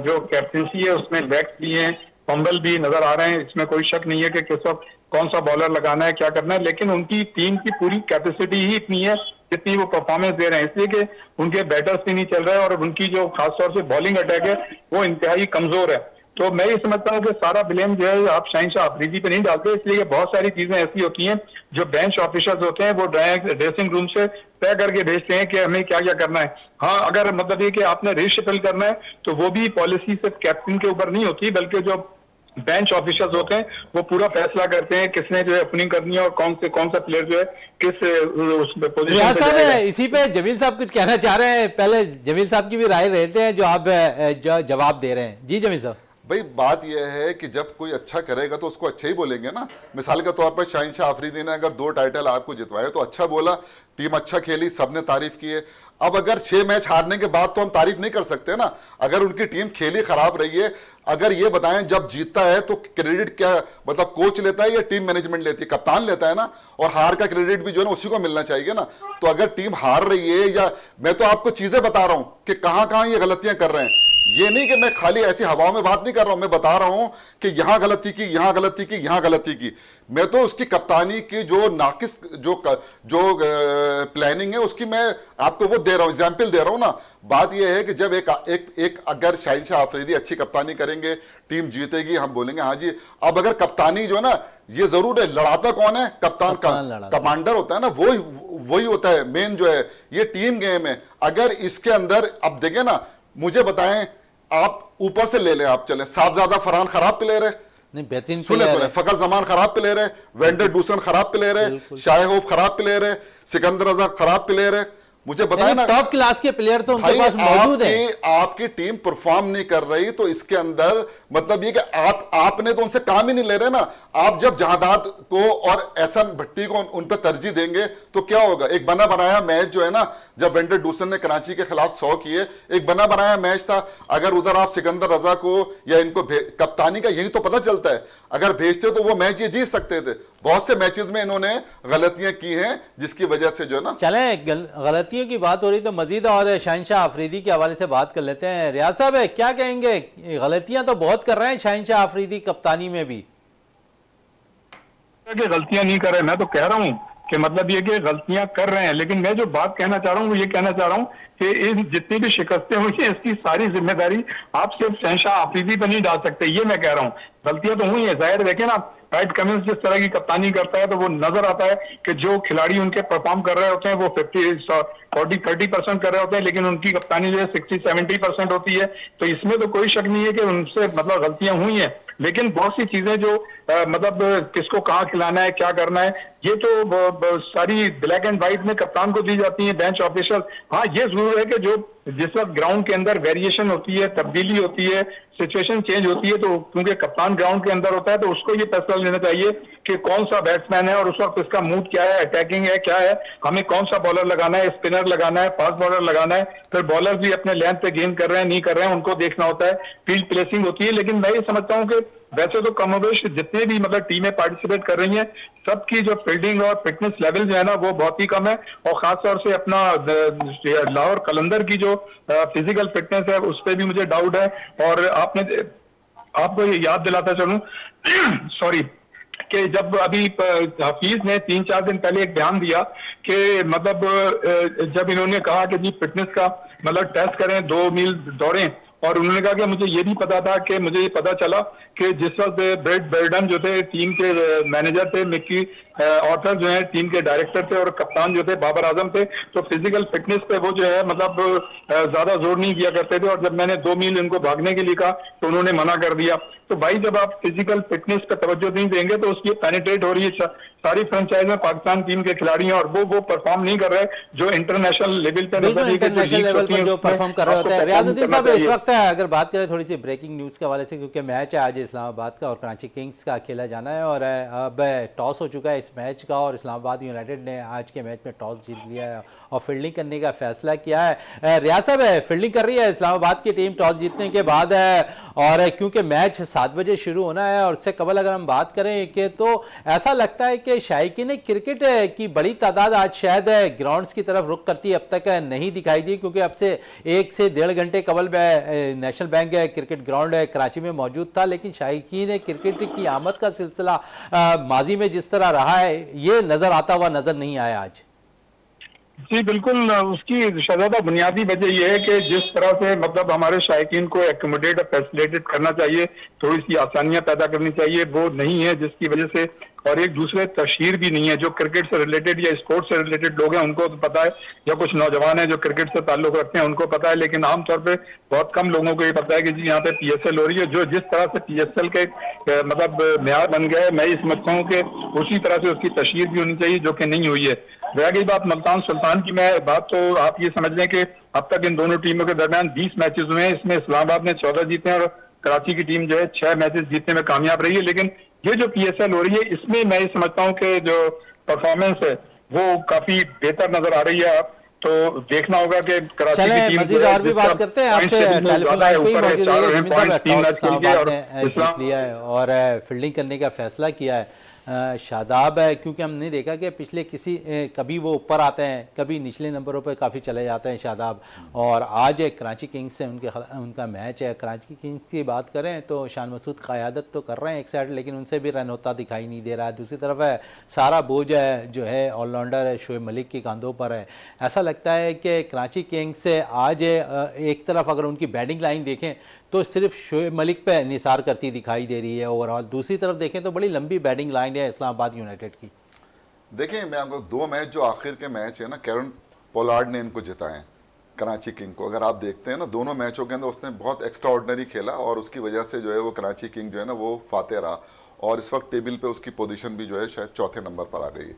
जो कैप्टनसी है उसमें लैक्स भी हैं, फंबल भी नजर आ रहे हैं, इसमें कोई शक नहीं है कि किस वक्त कौन सा बॉलर लगाना है, क्या करना है। लेकिन उनकी टीम की पूरी कैपेसिटी ही इतनी है जितनी वो परफॉर्मेंस दे रहे हैं, इसलिए कि उनके बैटर्स भी नहीं चल रहे हैं और उनकी जो खासतौर से बॉलिंग अटैक है वो इंतहाई कमजोर है। तो मैं ये समझता हूँ कि सारा ब्लेम जो है आप शाहिनशाह आफरीदी पे नहीं डालते, इसलिए बहुत सारी चीजें ऐसी होती हैं जो बेंच ऑफिसर्स होते हैं वो ड्रेसिंग रूम से तय करके भेजते हैं कि हमें क्या क्या करना है। हाँ, अगर मतलब ये कि आपने रीशफल करना है तो वो भी पॉलिसी सिर्फ कैप्टन के ऊपर नहीं होती, बल्कि जो बेंच ऑफिसर्स होते हैं, वो पूरा फैसला करते हैं किसने जो है ओपनिंग करनी है और कौन सा प्लेयर जो है किस उस पोजीशन रियाज पे साहब जाएगा। इसी पे जमील साहब कुछ कहना चाह रहे हैं, पहले जमील साहब की भी राय रहते हैं जो आप जवाब दे रहे हैं। जी जमील साहब। भाई बात यह है कि जब कोई अच्छा करेगा तो उसको अच्छा ही बोलेंगे ना। मिसाल के तौर पर शाहिनशाह अफरीदी ने अगर 2 टाइटल आपको जितवाए तो अच्छा बोला, टीम अच्छा खेली, सबने तारीफ की है। अब अगर 6 मैच हारने के बाद तो हम तारीफ नहीं कर सकते ना। अगर उनकी टीम खेली खराब रही है, अगर ये बताएं जब जीतता है तो क्रेडिट क्या मतलब कोच लेता है या टीम मैनेजमेंट लेती है? कप्तान लेता है ना। और हार का क्रेडिट भी जो है ना उसी को मिलना चाहिए ना। तो अगर टीम हार रही है, या मैं तो आपको चीजें बता रहा हूं कि कहां कहां ये गलतियां कर रहे हैं। ये नहीं कि मैं खाली ऐसी हवाओं में बात नहीं कर रहा हूं, मैं बता रहा हूं कि यहां गलती की, यहां गलती की, यहां गलती की। मैं तो उसकी कप्तानी की जो नाकिस जो प्लानिंग है उसकी मैं आपको वो दे रहा हूं, एग्जाम्पल दे रहा हूं ना। बात यह है कि जब एक अगर शाहिनशाह अफरीदी अच्छी कप्तानी करेंगे, टीम जीतेगी, हम बोलेंगे हाँ जी। अब अगर कप्तानी जो है ना, ये जरूर है, लड़ाता कौन है? कप्तान का कमांडर होता है ना, वही होता है मेन जो है। ये टीम गेम है। अगर इसके अंदर अब देखें ना, मुझे बताएं, आप ऊपर से ले लें, आप चले साहबजादा फरहान खराब प्लेयर है, नहीं बेहतरीन सुने फकर जमान खराब प्लेयर है, वेंडर डूसन खराब प्लेयर है, शाह होप खराब प्लेयर है, सिकंदर रजा खराब प्लेयर है। मुझे बताया ना, टॉप क्लास के प्लेयर तो उनके पास मौजूद है। आपकी टीम परफॉर्म नहीं कर रही तो इसके अंदर मतलब ये कि आपने तो उनसे काम ही नहीं ले रहे ना। आप जब जहादात को और एहसन भट्टी को उन पर तरजीह देंगे तो क्या होगा? एक बना बनाया मैच जो है ना, जब वेंडर डूसन ने कराची के खिलाफ 100 किए, एक बना बनाया मैच था। अगर उधर आप सिकंदर रजा को या इनको कप्तानी का यही तो पता चलता है, अगर भेजते तो वो मैच ये जीत सकते थे। बहुत से मैचेस में इन्होंने गलतियां की हैं जिसकी वजह से जो है ना। चले गलतियों की बात हो रही तो मजीद और शाहिनशाह अफरीदी के हवाले से बात कर लेते हैं। रियाज साहब क्या कहेंगे? गलतियां तो बहुत कर रहे हैं शाहिनशाह अफरीदी कप्तानी में भी। कि गलतियां नहीं कर रहे, मैं तो कह रहा हूं कि मतलब ये कि गलतियां कर रहे हैं, लेकिन मैं जो बात कहना चाह रहा हूं वो ये कहना चाह रहा हूं कि इन जितनी भी शिकस्तें हुई हैं इसकी सारी जिम्मेदारी आप सिर्फ शहनशाह अफरीदी पर नहीं डाल सकते। ये मैं कह रहा हूं, गलतियां तो हुई हैं, जाहिर देखें ना। पैट कमिंस जिस तरह की कप्तानी करता है तो वो नजर आता है कि जो खिलाड़ी उनके परफॉर्म कर रहे होते हैं वो 40-30% कर रहे होते हैं, लेकिन उनकी कप्तानी जो है 60-70% होती है। तो इसमें तो कोई शक नहीं है कि उनसे मतलब गलतियां हुई हैं, लेकिन बहुत सी चीजें जो मतलब किसको कहाँ खिलाना है, क्या करना है, ये तो सारी ब्लैक एंड व्हाइट में कप्तान को दी जाती है, बेंच ऑफिसर। हाँ ये जरूर है कि जो जिस वक्त ग्राउंड के अंदर वेरिएशन होती है, तब्दीली होती है, सिचुएशन चेंज होती है, तो क्योंकि कप्तान ग्राउंड के अंदर होता है तो उसको ये फैसला लेना चाहिए कि कौन सा बैट्समैन है और उस वक्त इसका मूड क्या है, अटैकिंग है क्या है, हमें कौन सा बॉलर लगाना है, स्पिनर लगाना है, फास्ट बॉलर लगाना है। फिर बॉलर भी अपने लेंथ पे गेंद कर रहे हैं नहीं कर रहे हैं उनको देखना होता है, फील्ड प्लेसिंग होती है। लेकिन मैं ये समझता हूँ कि वैसे तो कमोबेश जितने भी मतलब टीमें पार्टिसिपेट कर रही हैं सबकी जो फील्डिंग और फिटनेस लेवल जो है ना वो बहुत ही कम है, और खासतौर से अपना लाहौर कलंदर की जो फिजिकल फिटनेस है उस पर भी मुझे डाउट है। और आपको ये याद दिलाता चलूं सॉरी कि जब अभी हफीज ने 3-4 दिन पहले एक बयान दिया कि मतलब जब इन्होंने कहा कि जी फिटनेस का मतलब टेस्ट करें, 2 मील दौड़ें, और उन्होंने कहा कि मुझे ये भी पता था कि मुझे ये पता चला कि जिस वक्त ब्रेड बर्डन जो थे टीम के मैनेजर थे, मिक्की ऑर्थर जो है टीम के डायरेक्टर थे, और कप्तान जो थे बाबर आजम थे, तो फिजिकल फिटनेस पे वो जो है मतलब ज्यादा जोर नहीं दिया करते थे। और जब मैंने 2 मील इनको भागने के लिए कहा तो उन्होंने मना कर दिया। तो भाई जब आप फिजिकल फिटनेस पे तवज्जो नहीं देंगे तो उसकी पेनिट्रेट हो रही है सारी फ्रेंचाइज में पाकिस्तान टीम के खिलाड़ी हैं, और वो परफॉर्म नहीं कर रहे जो इंटरनेशनल लेवल पे इंटरनेशनल लेवल पर जो परफॉर्म कर रहे होते हैं। रियाजुद्दीन साहब इस वक्त अगर बात करें थोड़ी सी ब्रेकिंग न्यूज के हवाले से, क्योंकि मैच है आज इस्लामाबाद का और कराची किंग्स का खेला जाना है, और अब टॉस हो चुका है इस मैच का और इस्लामाबाद यूनाइटेड ने आज के मैच में टॉस जीत लिया है और फील्डिंग करने का फैसला किया है। रियाज साहब फील्डिंग कर रही है इस्लामाबाद की टीम टॉस जीतने के बाद है, और क्योंकि मैच 7 बजे शुरू होना है और उससे कबल अगर हम बात करें कि तो ऐसा लगता है कि शायकीन क्रिकेट की बड़ी तादाद आज शायद ग्राउंड्स की तरफ रुख करती अब तक नहीं दिखाई दी, क्योंकि अब से 1 से 1.5 घंटे कबल national bank cricket ground Karachi में मौजूद था, लेकिन शायकीन क्रिकेट की आमद का सिलसिला माजी में जिस तरह रहा है ये नजर आता हुआ नजर नहीं आया आज। जी बिल्कुल, उसकी शहजादा बुनियादी वजह यह है कि जिस तरह से मतलब हमारे शायकीन को एकोमोडेट और फैसिलिटेट करना चाहिए, थोड़ी सी आसानियां पैदा करनी चाहिए, वो नहीं है, जिसकी वजह से और एक दूसरे तशहीर भी नहीं है। जो क्रिकेट से रिलेटेड या स्पोर्ट्स से रिलेटेड लोग हैं उनको तो पता है, या कुछ नौजवान हैं जो क्रिकेट से ताल्लुक रखते हैं उनको पता है, लेकिन आमतौर पे बहुत कम लोगों को ये पता है कि जी यहाँ पे पीएसएल हो रही है। जो जिस तरह से पीएसएल के मतलब म्यार बन गया है, मैं ये समझता हूँ कि उसी तरह से उसकी तशहीर भी होनी चाहिए, जो कि नहीं हुई है। रह गई बात मुल्तान सुल्तान की, मैं बात तो आप ये समझ लें कि अब तक इन दोनों टीमों के दरमियान 20 मैचेस हुए हैं। इसमें इस्लामाबाद ने 14 जीते हैं और कराची की टीम जो है 6 मैचेस जीतने में कामयाब रही है। लेकिन ये जो पीएसएल हो रही है इसमें मैं ये समझता हूँ कि जो परफॉर्मेंस है वो काफी बेहतर नजर आ रही है। तो देखना होगा कि कराची चलें की टीम मजीद और भी बात करते हैं आपसे। टेलीफोन लाइन पे ही मौजूद है जमीन साहब, इस्लामाबाद ने जीत लिया है और फील्डिंग करने का फैसला किया है शादाब है, क्योंकि हमने देखा कि पिछले कभी वो ऊपर आते हैं, कभी निचले नंबरों पर काफ़ी चले जाते हैं शादाब। और आज कराची किंग्स से उनका मैच है। कराची किंग्स की बात करें तो शान मसूद क़यादत तो कर रहे हैं एक साइड, लेकिन उनसे भी रन होता दिखाई नहीं दे रहा है। दूसरी तरफ है सारा बोझ है जो है ऑलराउंडर है शोएब मलिक के कंधों पर है। ऐसा लगता है कि कराची किंग्स से आज एक तरफ अगर उनकी बैटिंग लाइन देखें तो सिर्फ शोएब मलिक पे निसार करती दिखाई दे रही है ओवरऑल। दूसरी तरफ देखें तो बड़ी लंबी बैटिंग लाइन है इस्लामाबाद यूनाइटेड की। देखिए मैं आपको 2 मैच जो आखिर के मैच है ना, कैरन पोलार्ड ने इनको जिताए कराची किंग को। अगर आप देखते हैं ना दोनों मैचों के अंदर उसने बहुत एक्स्ट्रा ऑर्डिनरी खेला और उसकी वजह से जो है वो कराची किंग जो है ना वो फाते रहा और इस वक्त टेबल पे उसकी पोजीशन भी जो है शायद चौथे नंबर पर आ गई।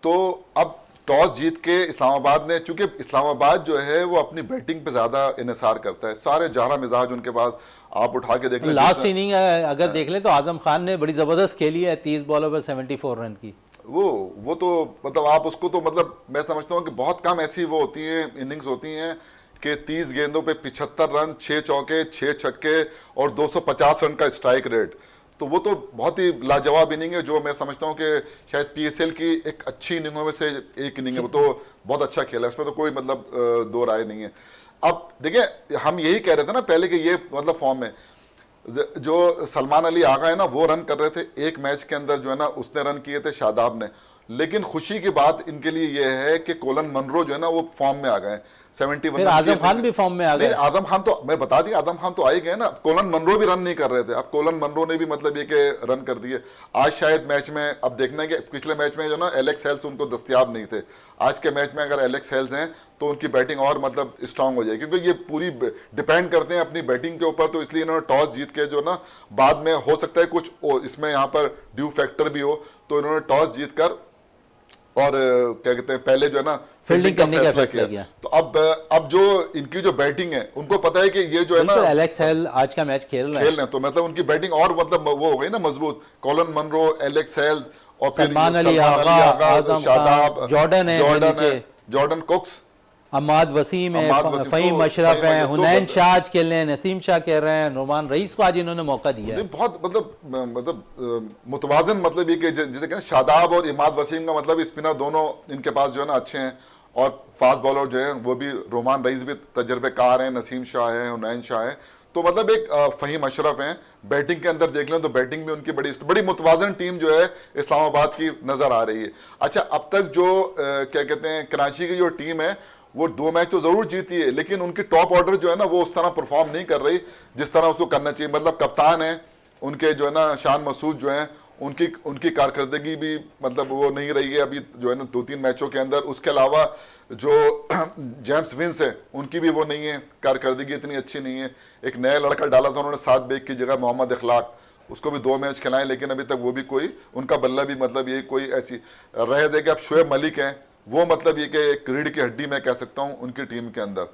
तो अब टॉस जीत के इस्लामाबाद ने, चूंकि इस्लामाबाद जो है वो अपनी बैटिंग पे ज्यादा इन्हिसार करता है, सारे जारा मिजाज उनके पास आप उठा के देख लें। लास्ट इनिंग अगर देख लें तो आजम खान ने बड़ी जबरदस्त खेली है, 30 बॉलों पर 74 रन की। वो तो मतलब आप उसको तो मतलब मैं समझता हूँ कि बहुत कम ऐसी वो होती है इनिंग्स होती हैं कि 30 गेंदों पे 75 रन, 6 चौके, 6 छक्के और 250 रन का स्ट्राइक रेट। तो वो तो बहुत ही लाजवाब इनिंग है जो मैं समझता हूँ कि शायद पीएसएल की एक अच्छी इनिंगों में से एक इनिंग है। वो तो बहुत अच्छा खेला है, उसमें तो कोई मतलब दो राय नहीं है। अब देखिए हम यही कह रहे थे ना पहले कि ये मतलब फॉर्म में जो सलमान अली आगा है ना वो रन कर रहे थे एक मैच के अंदर जो है ना, उसने रन किए थे शादाब ने। लेकिन खुशी की बात इनके लिए ये है कि कोलन मनरो जो है ना वो फॉर्म में आ गए, 71। फिर आजम खान भी फॉर्म में आ गए। आजम खान तो मैं बता दिया, आजम खान तो आए गए ना। कोलन मनरो भी रन नहीं कर रहे थे, अब कोलन मनरो ने भी मतलब ये कि रन कर दिए। आज शायद मैच में अब देखना है कि पिछले मैच में जो ना एलेक्स हेल्स उनको दस्तयाब नहीं थे, आज के मैच में अगर एलेक्स हेल्स हैं तो उनकी बैटिंग और मतलब स्ट्रांग हो जाएगी, क्योंकि ये पूरी डिपेंड करते हैं अपनी बैटिंग के ऊपर। तो इसलिए इन्होंने टॉस जीत के जो ना बाद में हो सकता है कुछ इसमें यहाँ पर ड्यू फैक्टर भी हो, तो इन्होंने टॉस जीत कर और क्या कहते हैं पहले जो है ना फील्डिंग करने का फैसला किया। तो अब जो इनकी जो बैटिंग है उनको पता है कि ये जो है ना एलेक्स हेल आज का मैच खेल रहे हैं, तो मतलब उनकी बैटिंग और मतलब वो हो गई ना मजबूत। कोलन मनरो, एलेक्स हेल्स और फिर सलमान अली आगा, शादाब, जॉर्डन है, जॉर्डन कुक्स, अहमद वसीम है, फ़हीम अशरफ है, हुनैन शाह खेल रहे हैं, नसीम शाह कह रहे हैं, नुमान रईस को आज इन्होंने मौका दिया है। बहुत मतलब मुतवाजन मतलब ये कि जैसे कहते हैं शादाब और इमाद वसीम का मतलब स्पिनर दोनों इनके पास जो है ना अच्छे हैं और फास्ट बॉलर जो है वो भी रोमान रईस भी तजर्बेकार हैं, नसीम शाह है, हुनैन शाह है। तो मतलब एक फ़हीम अशरफ हैं। बैटिंग के अंदर देख लें तो बैटिंग भी उनकी बड़ी मुतवाजन टीम जो है इस्लामाबाद की नजर आ रही है। अच्छा अब तक जो क्या कहते हैं कराची की जो टीम है वो 2 मैच तो जरूर जीती है, लेकिन उनकी टॉप ऑर्डर जो है ना वो उस तरह परफॉर्म नहीं कर रही जिस तरह उसको करना चाहिए। मतलब कप्तान है उनके जो है ना शान मसूद जो है उनकी कारकर्दगी भी मतलब वो नहीं रही है अभी जो है ना 2-3 मैचों के अंदर। उसके अलावा जो जेम्स विंस है उनकी भी वो नहीं है, कारकर्दगी इतनी अच्छी नहीं है। एक नया लड़का डाला था उन्होंने 7 बेग की जगह, मोहम्मद इखलाक, उसको भी 2 मैच खिलाए, लेकिन अभी तक वो भी कोई उनका बल्ला भी मतलब ये कोई ऐसी रह दे कि अब शोएब मलिक हैं वो मतलब ये कि एक रीढ़ की हड्डी मैं कह सकता हूँ उनकी टीम के अंदर।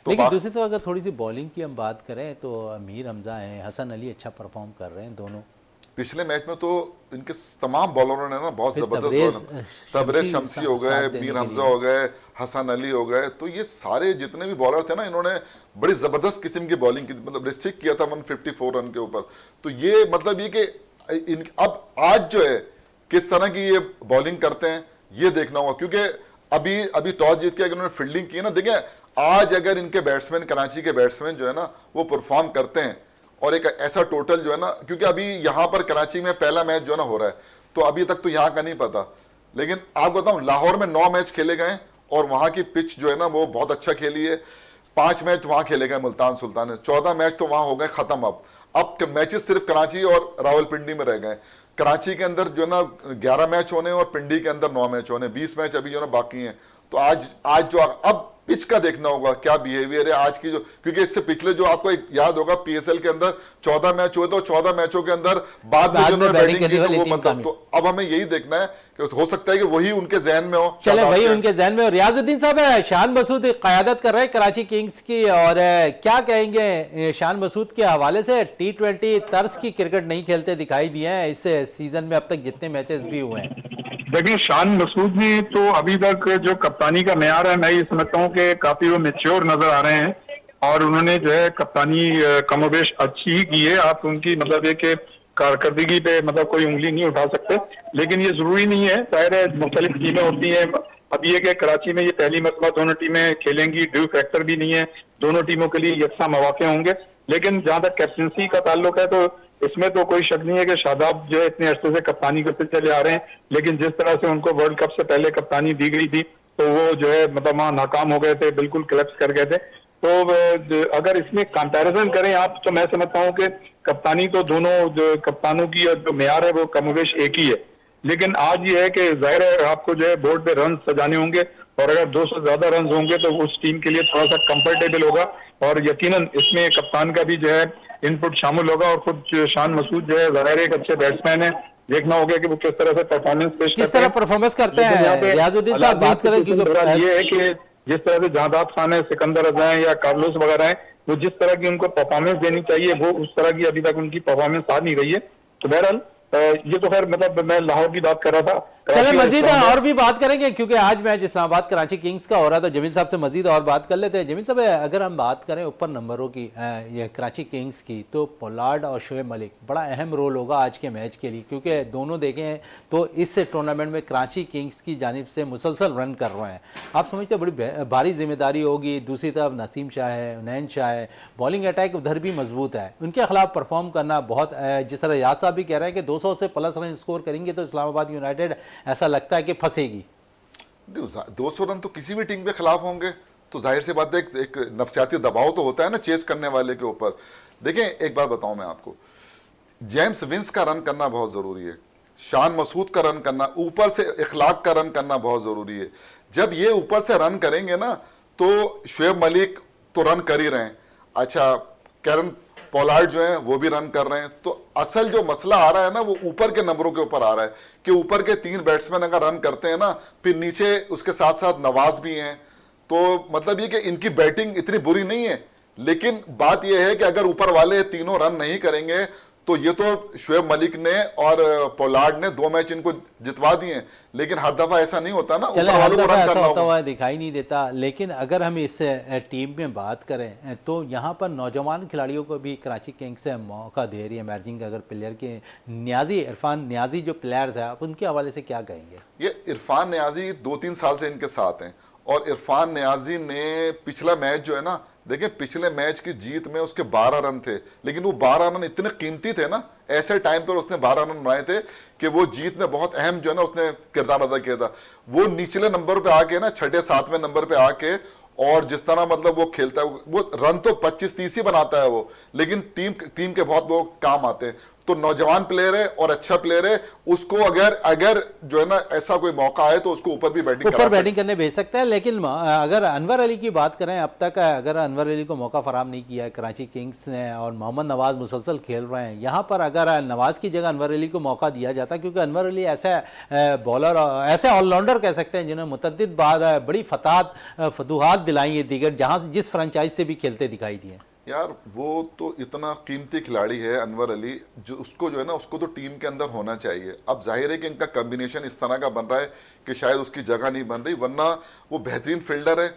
तो लेकिन दूसरी तरफ अगर थोड़ी सी बॉलिंग की हम बात करें तो अमीर हमजा हैं, हसन अली अच्छा परफॉर्म कर रहे हैं दोनों। पिछले मैच में तो इनके तमाम बॉलरों ने ना बहुत जबरदस्त, तबरेज शमसी हो गए, मीर हमजा हो गए, हसन अली हो गए, तो ये सारे जितने भी बॉलर थे ना इन्होंने बड़ी जबरदस्त किस्म की बॉलिंग की, मतलब रिस्ट्रिक्ट किया था 154 रन के ऊपर। तो ये मतलब ये कि अब आज जो है किस तरह की ये बॉलिंग करते हैं ये देखना होगा, क्योंकि अभी टॉस जीत के अगर उन्होंने फील्डिंग की ना, देखिए आज अगर इनके बैट्समैन कराची के बैट्समैन जो है ना वो परफॉर्म करते हैं और एक ऐसा टोटल जो है ना, क्योंकि अभी यहाँ पर कराची में पहला मैच जो है ना हो रहा है तो अभी तक तो यहाँ का नहीं पता, लेकिन आप बताऊं लाहौर में 9 मैच खेले गए और वहां की पिच जो है ना वो बहुत अच्छा खेली है। 5 मैच वहां खेले गए मुल्तान सुल्तान में, 14 मैच तो वहां हो गए खत्म। अब मैचेस सिर्फ कराची और रावलपिंडी में रह गए। कराची के अंदर जो है ना 11 मैच होने और पिंडी के अंदर 9 मैच होने, 20 मैच अभी जो है ना बाकी हैं। तो आज जो अब पिच का देखना होगा क्या बिहेवियर है आज की, जो क्योंकि इससे पिछले जो आपको एक याद होगा पीएसएल के अंदर 14 मैच हुए, तो 14 मैचों के अंदर बाद में जिन्होंने बैटिंग की तो वो मतलब, तो अब हमें यही देखना है कि हो सकता है कि वही उनके जहन में हो। चले वही उनके जहन में हो। रियाजुद्दीन साहब, शान मसूद क़यादत कर रहे हैं कराची किंग्स की, और क्या कहेंगे शान मसूद के हवाले से? T20 तर्ज की क्रिकेट नहीं खेलते दिखाई दिए हैं इस सीजन में अब तक जितने मैचेस भी हुए हैं। देखिए, शान मसूद ने तो अभी तक जो कप्तानी का मेयार है, मैं ये समझता हूँ कि काफी वो मेच्योर नजर आ रहे हैं, और उन्होंने जो है कप्तानी कमोबेश अच्छी ही की है। आप उनकी मतलब ये कि कारकर्दगी पे मतलब कोई उंगली नहीं उठा सकते, लेकिन ये जरूरी नहीं है। जाहिर है मुख्तलिफ टीमें होती हैं। अब ये कि कराची में ये पहली मरतबा दोनों टीमें खेलेंगी, ड्यू फैक्टर भी नहीं है, दोनों टीमों के लिए यकसा मौके होंगे। लेकिन जहां तक कैप्टनसी का ताल्लुक है तो इसमें तो कोई शक नहीं है कि शादाब जो है इतने अरसे से कप्तानी करते चले आ रहे हैं, लेकिन जिस तरह से उनको वर्ल्ड कप से पहले कप्तानी दी गई थी तो वो जो है मतलब वहां नाकाम हो गए थे, बिल्कुल क्लैप्स कर गए थे। तो अगर इसमें कंपैरिजन करें आप, तो मैं समझता हूं कि कप्तानी तो दोनों जो कप्तानों की जो मेयार है वो कमोबेश एक ही है। लेकिन आज ये है कि जाहिर है आपको जो है बोर्ड पे रन सजाने होंगे, और अगर 200 से ज्यादा रन होंगे तो उस टीम के लिए थोड़ा सा कंफर्टेबल होगा, और यकीनन इसमें कप्तान का भी जो है इनपुट शामिल होगा। और खुद शान मसूद जो है जाहिर एक अच्छे बैट्समैन है, देखना होगा कि वो किस तरह से परफॉर्मेंस पेश किस तरह परफॉर्मेंस करते हैं। रियाजुद्दीन साहब बात करें, क्योंकि ये है कि जिस तरह से जादाद खान है, सिकंदर रजा है या कार्लोस वगैरह है, वो जिस तरह की उनको परफॉर्मेंस देनी चाहिए वो उस तरह की अभी तक उनकी परफॉर्मेंस आ नहीं रही है। तो बहरहाल ये तो खैर मतलब मैं लाहौर की बात कर रहा था। चले मजीद और भी बात करेंगे, क्योंकि आज मैच इस्लामाबाद कराची किंग्स का हो रहा था। जमील साहब से मजीद और बात कर लेते हैं। जमील साहब, अगर हम बात करें ऊपर नंबरों की ये कराची किंग्स की, तो पोलार्ड और शोएब मलिक बड़ा अहम रोल होगा आज के मैच के लिए, क्योंकि दोनों देखें तो इस टूर्नामेंट में कराची किंग्स की जानिब से मुसलसल रन कर रहे हैं। आप समझते हैं बड़ी भारी जिम्मेदारी होगी। दूसरी तरफ नसीम शाह है, उनैन शाह है, बॉलिंग अटैक उधर भी मजबूत है, उनके खिलाफ परफॉर्म करना बहुत, जिस तरह याद साहब भी कह रहे हैं कि 200 से प्लस रन स्कोर करेंगे तो इस्लामाबाद यूनाइटेड ऐसा लगता है कि फंसेगी। 200 रन तो किसी भी टीम के खिलाफ होंगे, तो जाहिर सी बात है एक नफसियाती दबाव तो होता है ना चेस करने वाले के ऊपर। देखें, एक बात बताऊं मैं आपको, जेम्स विंस का रन करना बहुत जरूरी है, शान मसूद का रन करना, ऊपर से इखलाक का रन करना बहुत जरूरी है। जब ये ऊपर से रन करेंगे ना तो शोएब मलिक तो रन कर ही रहे हैं, अच्छा कैरन पोलार्ड जो है वो भी रन कर रहे हैं। तो असल जो मसला आ रहा है ना वो ऊपर के नंबरों के ऊपर आ रहा है कि ऊपर के 3 बैट्समैन अगर रन करते हैं ना, फिर नीचे उसके साथ साथ नवाज भी हैं, तो मतलब ये कि इनकी बैटिंग इतनी बुरी नहीं है। लेकिन बात यह है कि अगर ऊपर वाले तीनों रन नहीं करेंगे तो ये तो शोएब मलिक ने और पोलार्ड ने 2 मैच इनको जितवा दिए, लेकिन हर दफा ऐसा नहीं होता ना, चले हर दफा ऐसा होता हुआ दिखाई नहीं देता। लेकिन अगर हम इस टीम में बात करें तो यहाँ पर नौजवान खिलाड़ियों को भी कराची किंग्स से मौका दे रही है, इमर्जिंग अगर प्लेयर के न्याजी, इरफान न्याजी जो प्लेयर्स है, आप उनके हवाले से क्या कहेंगे? ये इरफान न्याजी 2-3 साल से इनके साथ हैं, और इरफान न्याजी ने पिछला मैच जो है ना, देखिए पिछले मैच की जीत में उसके 12 रन थे, लेकिन वो 12 रन इतने कीमती थे ना, ऐसे टाइम पर उसने 12 रन बनाए थे कि वो जीत में बहुत अहम जो है ना उसने किरदार अदा किया था। वो निचले नंबर पे आके ना 6-7वें नंबर पे आके, और जिस तरह मतलब वो खेलता है, वो रन तो 25-30 ही बनाता है वो, लेकिन टीम के बहुत वो काम आते हैं। तो नौजवान प्लेयर है और अच्छा प्लेयर है, उसको अगर जो है ना ऐसा कोई मौका आए तो उसको ऊपर भी बैटिंग करने भेज सकते हैं। लेकिन अगर अनवर अली की बात करें, अब तक अगर अनवर अली को मौका फराम नहीं किया है कराची किंग्स ने, और मोहम्मद नवाज मुसलसल खेल रहे हैं, यहाँ पर अगर नवाज की जगह अनवर अली को मौका दिया जाता, क्योंकि अनवर अली ऐसा बॉलर, ऐसे ऑलराउंडर कह सकते हैं जिन्होंने मुतअद्दिद बार बड़ी फतूहात दिलाई है दीगर जहाँ जिस फ्रेंचाइज से भी खेलते दिखाई दिए। यार वो तो इतना कीमती खिलाड़ी है अनवर अली, जो उसको जो है ना उसको तो टीम के अंदर होना चाहिए। अब जाहिर है कि इनका कॉम्बिनेशन इस तरह का बन रहा है कि शायद उसकी जगह नहीं बन रही, वरना वो बेहतरीन फील्डर है,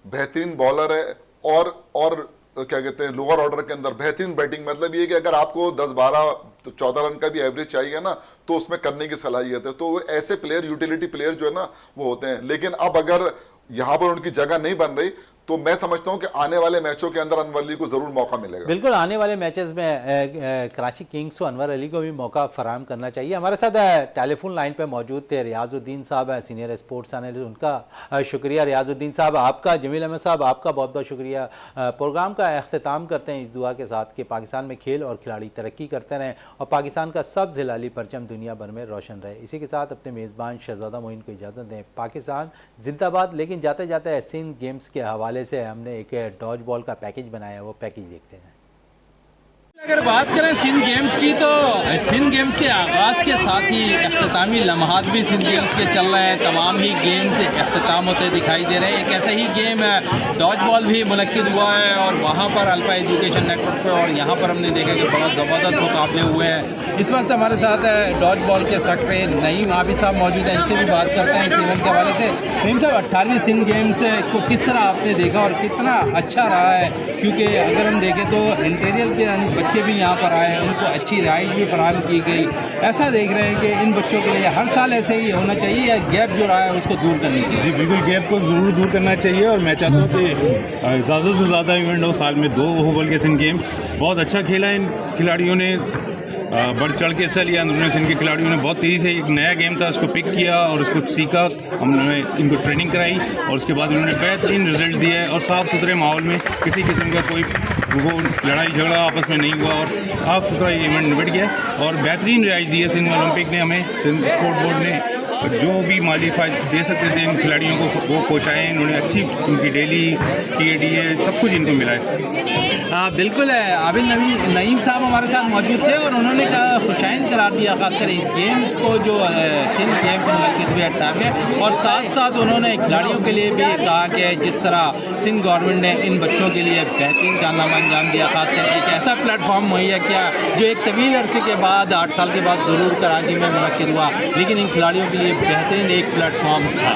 बेहतरीन बॉलर है, और क्या कहते हैं लोअर ऑर्डर के अंदर बेहतरीन बैटिंग। मतलब ये कि अगर आपको 10-12-14 रन का भी एवरेज चाहिए ना तो उसमें करने की सलाहियत है। तो ऐसे प्लेयर, यूटिलिटी प्लेयर जो है ना वो होते हैं। लेकिन अब अगर यहाँ पर उनकी जगह नहीं बन रही तो मैं समझता हूं कि आने वाले मैचों के अंदर अनवर अली को जरूर मौका मिलेगा। बिल्कुल, आने वाले मैचेस में कराची किंग्स को अनवर अली को भी मौका फराहम करना चाहिए। हमारे साथ टेलीफोन लाइन पे मौजूद थे रियाजुद्दीन साहब, सीनियर स्पोर्ट्स एनालिस्ट, उनका शुक्रिया। रियाजुद्दीन साहब आपका, जमील अहमद साहब आपका बहुत बहुत शुक्रिया। प्रोग्राम का अख्ताम करते हैं इस दुआ के साथ कि पाकिस्तान में खेल और खिलाड़ी तरक्की करते रहें और पाकिस्तान का सब्ज़ हिलाली परचम दुनिया भर में रोशन रहे। इसी के साथ अपने मेज़बान शहजादा मोइन को इजाज़त दें। पाकिस्तान जिंदाबाद। लेकिन जाते जाते एशियन गेम्स के हवाले से हमने एक डॉज बॉल का पैकेज बनाया, वो पैकेज देखते हैं। अगर बात करें सिंध गेम्स की तो सिंध गेम्स के आगाज़ के साथ ही अख्तामी लम्हात भी सिंध गेम्स के चल रहे हैं। तमाम ही गेम्स अख्ताम होते दिखाई दे रहे हैं। एक ऐसा ही गेम डॉज बॉल भी मुनक्किद हुआ है और वहाँ पर अल्फा एजुकेशन नेटवर्क पे, और यहाँ पर हमने देखा कि बड़ा ज़बरदस्त मुकाबले हुए हैं। इस वक्त हमारे साथ डॉज बॉल के सेक्रेटरी नईम आबिद साहब मौजूद हैं, इनसे भी बात करते हैं इस इवेंट के हवाले से। नईम साहब, 18वीं सिंध गेम्स को किस तरह आपने देखा और कितना अच्छा रहा है? क्योंकि अगर हम देखें तो इंटीरियर के बच्चे भी यहाँ पर आए हैं, उनको अच्छी राइड भी फराहम की गई। ऐसा देख रहे हैं कि इन बच्चों के लिए हर साल ऐसे ही होना चाहिए या गैप जो रहा है उसको दूर करनी चाहिए? जी बिल्कुल, गैप को ज़रूर दूर करना चाहिए और मैं चाहता हूँ कि ज़्यादा से ज़्यादा इवेंट हो। साल में 2 हो बल्कि सिंध गेम बहुत अच्छा खेला इन खिलाड़ियों ने, बढ़ चढ़ के हिस्सा लिया। अंदरूनी सिंध के खिलाड़ियों ने बहुत तेज़ी से एक नया गेम था उसको पिक किया और उसको सीखा। हमने इनको ट्रेनिंग कराई और उसके बाद उन्होंने बेहतरीन रिजल्ट दिया है और साफ़ सुथरे माहौल में किसी किस्म का कोई वो लड़ाई झगड़ा आपस में नहीं हुआ और साफ़ सुथरा ये इवेंट निबट गया और बेहतरीन रियायत दी है सिंध ओलंपिक ने हमें। सिंध स्पोर्ट बोर्ड ने जो भी माली फ़ायदा दे सकते थे इन खिलाड़ियों को वो पहुँचाए। इन्होंने अच्छी उनकी डेली TADA सब कुछ इनको मिला है। हाँ बिल्कुल है। आबिद नईम साहब हमारे साथ मौजूद थे और उन्होंने कहा खुशाइंद करार दिया खासकर इस गेम्स को जो सिंध गेम्स मुनक्किद हुए 18वें, और साथ साथ उन्होंने खिलाड़ियों के लिए भी कहा कि जिस तरह सिंध गवर्नमेंट ने इन बच्चों के लिए बेहतरीन कारनामा अंजाम दिया, खासकर एक ऐसा प्लेटफॉर्म मुहैया किया जो एक तवील अरसे के बाद 8 साल के बाद ज़रूर कराची में मुनक्किद हुआ, लेकिन इन खिलाड़ियों के लिए बेहतरीन एक प्लेटफॉर्म था।